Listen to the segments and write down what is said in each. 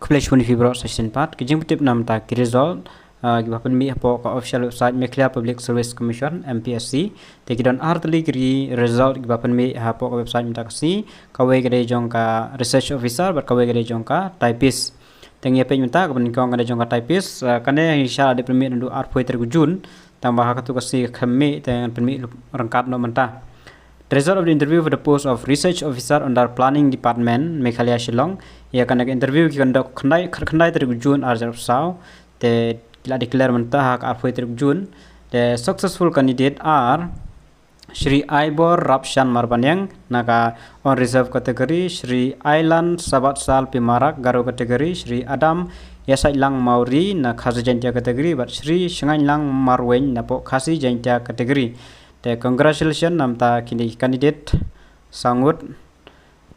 Kulish Huni Fibro Session Part, Kijing Tip Namta Result, Givapan Mi Apo official website Meklia Public Service Commission Mpsc, take it on artly result Givapan Mi Apo website Mtakasi, Kawe Gade Jonka Research Officer, but Kawe Gade Jonka Typist. Tengi apa yang minta kemudian kau ada jonga Typist, karena insya ada permit untuk art poetry Jun, tambah hak tu kasih kami dengan permit rangkat no mentah. The result of the interview for the post of Research Officer under Planning Department, Meghalaya Shillong, ia akan interview kita kendai terjun arjar sau, the kila declare mentah hak arfoi terjun. The successful candidate are Shri Aibor Rapshan Marbanyang, naga on reserve category, Shri Ailan Sabat Sal Pimarak Garo category, Shri Adam Yasai Lang Mauri na khasi jantia category, but Shri Shangai Lang Marwen na po khasi jantia category. The congratulations namta kini candidate sangut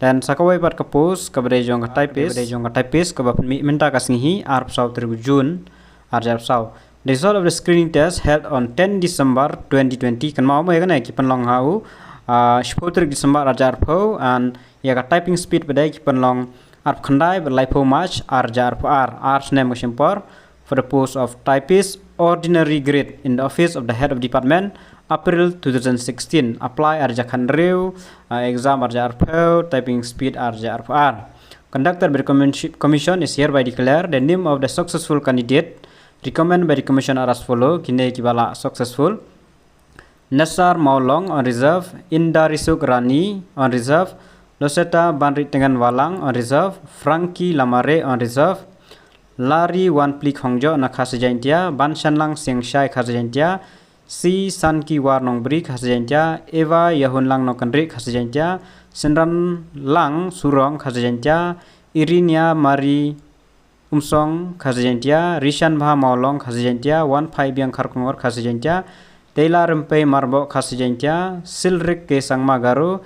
dan sakawai pat kapus kepada jong Typist kebapan minta kasngihi arp sau terjun arjar sau. The result of the screening test held on 10 December 2020 kan mau ya kan kipan long hau 10 December arjar pau and ya ka typing speed pada kipan long arp khandai berlaipo match arjar arts name simpor for the post of Typist ordinary grade in the office of the head of department April 2016. Apply arja khandreu exam arja arpau typing speed arja arpar. Conducted by the commission is hereby declared the name of the successful candidate recommended by the commission are as follow. Kini kibala successful. Nasar Maulong on reserve, Inda Risuk Rani on reserve, Loseta Banrit Tengan Walang on reserve, Frankie Lamare on reserve, Lari Wan Plik Hongjo na khasijantia, Ban Shanlang Sengshai khasijantia, Si Sanki War Nong Bri khasijantia, Eva Yahun Lang No Kandri khasijantia, Senran Lang Surong khasijantia, Irinia Mari Umsong khasijantia, Rishan Bha Maulong khasijantia, Wan Pai Biang Kharkongor khasijantia, Teila Rempe Marbo khasijantia, Silrik Ke Sangma Garo,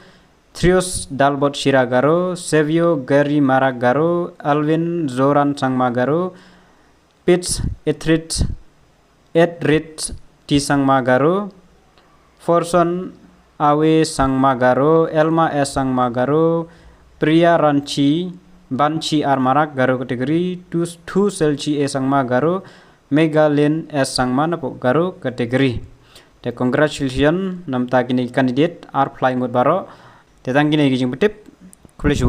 Trios Dalbot Shiragaro, Sevio Gary Maragaro, Alvin Zoran Sangmagaro, Pitts Etrit T Sangmagaro, Forson Awe Sangmagaro, Elma S Sangmagaro, Priya Ranchi Banchi Armarak Garo category, Tu Selchi E Sangmagaro, Megalin S Sangmanapo Garo category. The congratulations namta kini candidate are flying with baro. Tetang kini kijing petip kulish